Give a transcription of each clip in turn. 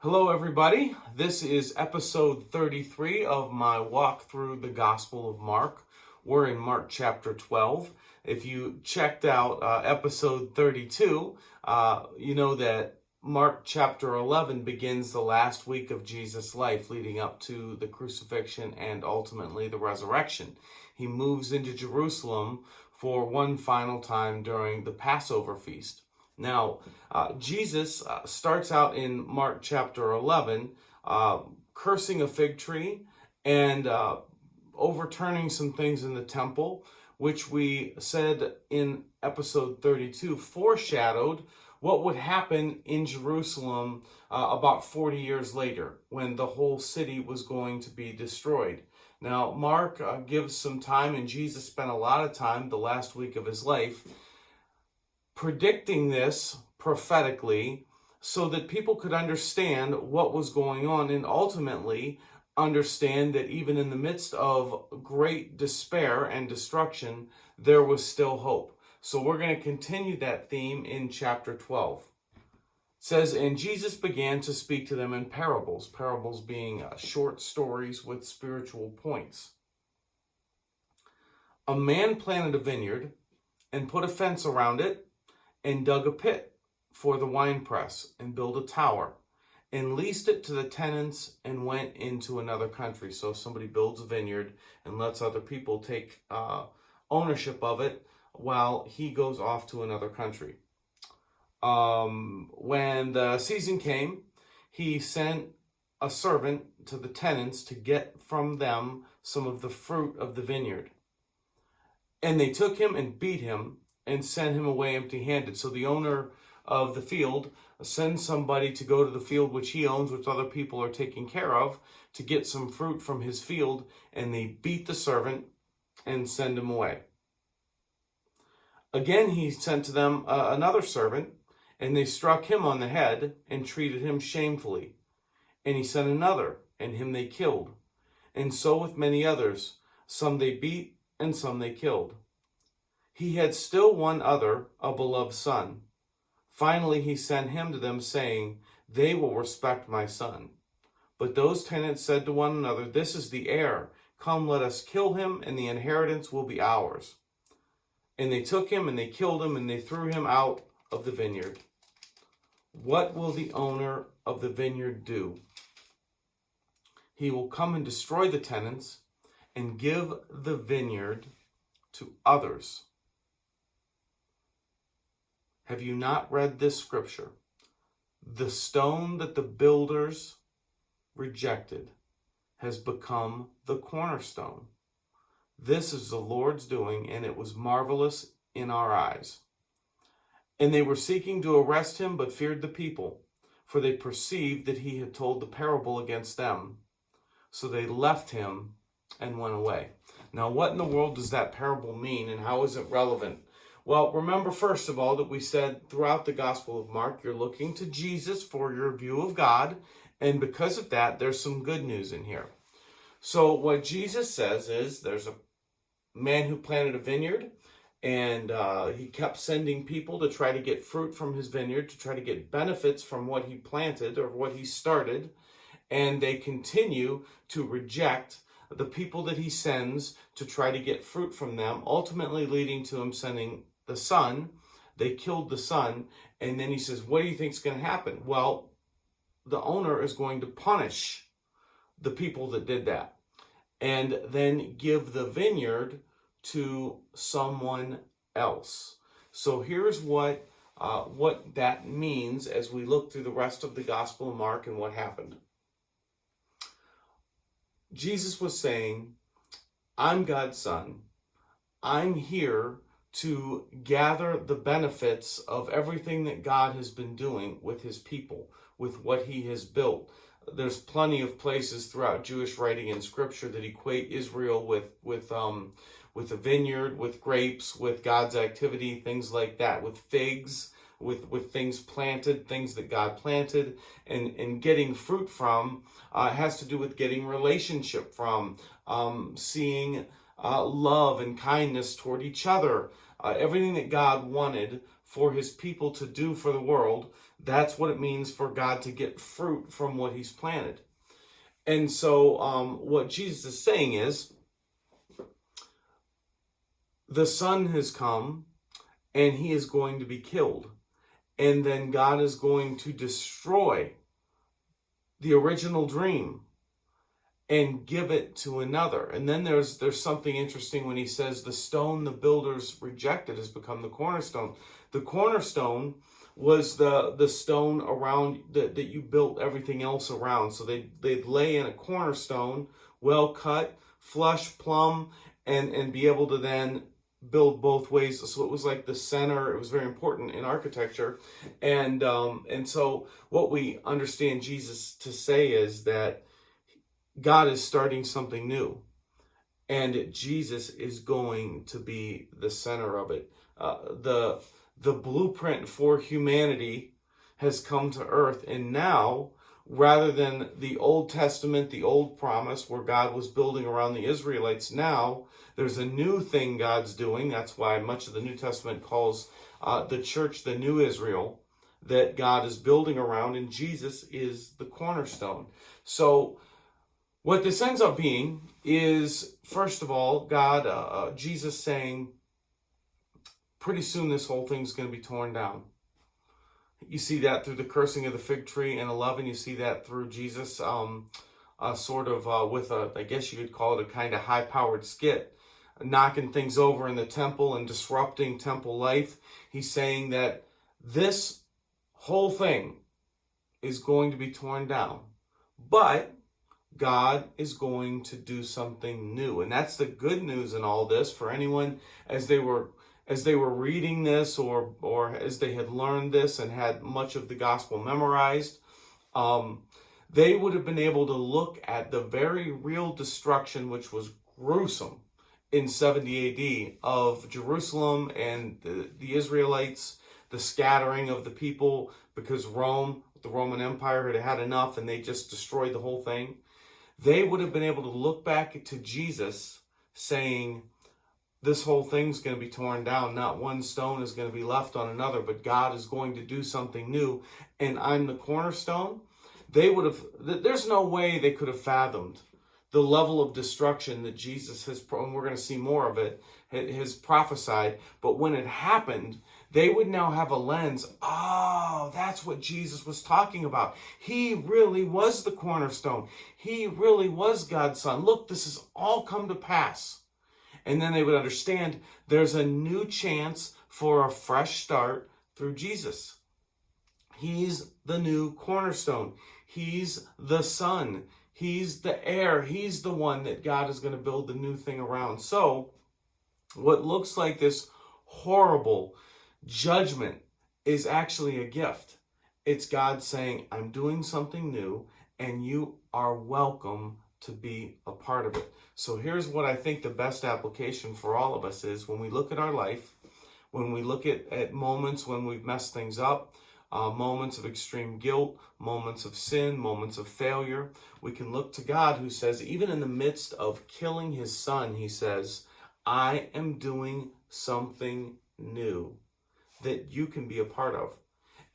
Hello, everybody. This is episode 33 of my walk through the Gospel of Mark. We're in Mark chapter 12. If you checked out episode 32, you know that Mark chapter 11 begins the last week of Jesus' life leading up to the crucifixion and ultimately the resurrection. He moves into Jerusalem for one final time during the Passover feast. Now, Jesus starts out in Mark chapter 11 cursing a fig tree and overturning some things in the temple, which we said in episode 32 foreshadowed what would happen in Jerusalem about 40 years later when the whole city was going to be destroyed. Now, Mark gives some time, and Jesus spent a lot of time the last week of his life predicting this prophetically so that people could understand what was going on and ultimately understand that even in the midst of great despair and destruction, there was still hope. So we're going to continue that theme in chapter 12. It says, "And Jesus began to speak to them in parables," parables being short stories with spiritual points. "A man planted a vineyard and put a fence around it and dug a pit for the winepress and built a tower and leased it to the tenants and went into another country." So somebody builds a vineyard and lets other people take ownership of it while he goes off to another country. When the season came, he sent a servant to the tenants to get from them some of the fruit of the vineyard. And they took him and beat him and send him away empty-handed. So the owner of the field sends somebody to go to the field which he owns, which other people are taking care of, to get some fruit from his field, and they beat the servant and send him away. Again, he sent to them another servant, and they struck him on the head and treated him shamefully. And he sent another, and him they killed. And so with many others, some they beat and some they killed. He had still one other, a beloved son. Finally, he sent him to them, saying, 'They will respect my son.' But those tenants said to one another, 'This is the heir. Come, let us kill him, and the inheritance will be ours.' And they took him, and they killed him, and they threw him out of the vineyard. What will the owner of the vineyard do? He will come and destroy the tenants and give the vineyard to others." Have you not read this scripture? "The stone that the builders rejected has become the cornerstone. This is the Lord's doing, and it was marvelous in our eyes." And they were seeking to arrest him, but feared the people, for they perceived that he had told the parable against them. So they left him and went away. Now, what in the world does that parable mean, and how is it relevant? Well, remember, first of all, that we said throughout the Gospel of Mark, you're looking to Jesus for your view of God, and because of that, there's some good news in here. So what Jesus says is there's a man who planted a vineyard, and he kept sending people to try to get fruit from his vineyard, to try to get benefits from what he planted or what he started, and they continue to reject the people that he sends to try to get fruit from them, ultimately leading to him sending the son. They killed the son, and then he says, what do you think is going to happen? Well, the owner is going to punish the people that did that and then give the vineyard to someone else. So here's what that means as we look through the rest of the Gospel of Mark and what happened. Jesus was saying, I'm God's son. I'm here to gather the benefits of everything that God has been doing with his people, with what he has built. There's plenty of places throughout Jewish writing and scripture that equate Israel with a vineyard, with grapes, with God's activity, things like that, with figs, with things planted, things that God planted, and getting fruit from has to do with getting relationship from, seeing love and kindness toward each other. Everything that God wanted for his people to do for the world, That's what it means for God to get fruit from what he's planted. And so what Jesus is saying is, the Son has come and he is going to be killed. And then God is going to destroy the original dream and give it to another. And then there's something interesting when he says the stone the builders rejected has become the cornerstone. The cornerstone was the stone around that you built everything else around. So they'd lay in a cornerstone, well cut, flush, plumb, and be able to then build both ways. So it was like the center. It was very important in architecture. And so what we understand Jesus to say is that God is starting something new, and Jesus is going to be the center of it. The blueprint for humanity has come to earth, and now, rather than the Old Testament, the old promise where God was building around the Israelites, now there's a new thing God's doing. That's why much of the New Testament calls the church the new Israel, that God is building around, and Jesus is the cornerstone. So what this ends up being is, first of all, Jesus saying, pretty soon this whole thing's going to be torn down. You see that through the cursing of the fig tree in 11. You see that through Jesus with I guess you could call it a kind of high-powered skit, knocking things over in the temple and disrupting temple life. He's saying that this whole thing is going to be torn down. But God is going to do something new. And that's the good news in all this for anyone as they were reading this or as they had learned this and had much of the gospel memorized. They would have been able to look at the very real destruction, which was gruesome in 70 AD of Jerusalem and the Israelites, the scattering of the people because Rome, the Roman Empire, had enough and they just destroyed the whole thing. They would have been able to look back to Jesus saying, this whole thing's going to be torn down. Not one stone is going to be left on another, but God is going to do something new. And I'm the cornerstone. There's no way they could have fathomed the level of destruction that Jesus has, and we're going to see more of it, has prophesied. But when it happened, they would now have a lens. Oh, that's what Jesus was talking about. He really was the cornerstone. He really was God's son. Look, this has all come to pass. And then they would understand there's a new chance for a fresh start through Jesus. He's the new cornerstone. He's the son. He's the heir. He's the one that God is going to build the new thing around. So what looks like this horrible judgment is actually a gift. It's God saying, I'm doing something new and you are welcome to be a part of it. So here's what I think the best application for all of us is when we look at our life, when we look at moments when we've messed things up, moments of extreme guilt, moments of sin, moments of failure, we can look to God who says, even in the midst of killing his son, he says, I am doing something new that you can be a part of.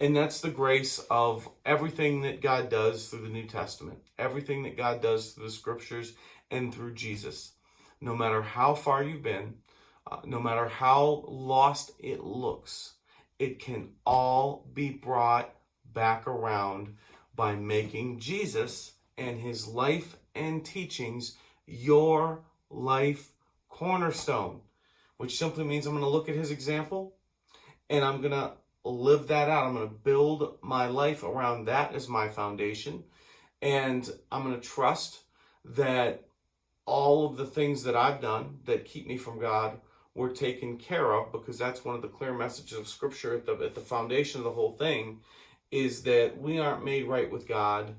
And that's the grace of everything that God does through the New Testament, everything that God does through the scriptures and through Jesus. No matter how far you've been, no matter how lost it looks, it can all be brought back around by making Jesus and his life and teachings your life cornerstone, which simply means I'm going to look at his example and I'm going to live that out. I'm going to build my life around that as my foundation. And I'm going to trust that all of the things that I've done that keep me from God were taken care of, because that's one of the clear messages of Scripture at the foundation of the whole thing, is that we aren't made right with God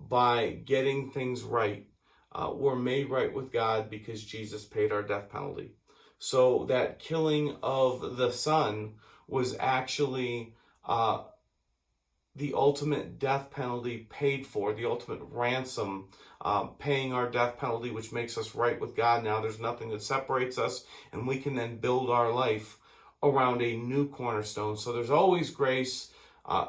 by getting things right. We're made right with God because Jesus paid our death penalty. So that killing of the Son was actually the ultimate death penalty paid for, the ultimate ransom, paying our death penalty, which makes us right with God. Now there's nothing that separates us, and we can then build our life around a new cornerstone. So there's always grace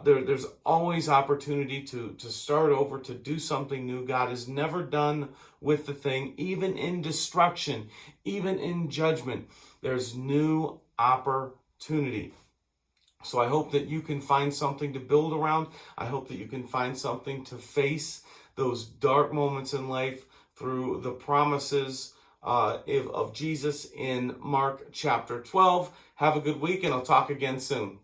There's always opportunity to start over, to do something new. God is never done with the thing. Even in destruction, even in judgment, there's new opportunity. So I hope that you can find something to build around. I hope that you can find something to face those dark moments in life through the promises of Jesus in Mark chapter 12. Have a good week, and I'll talk again soon.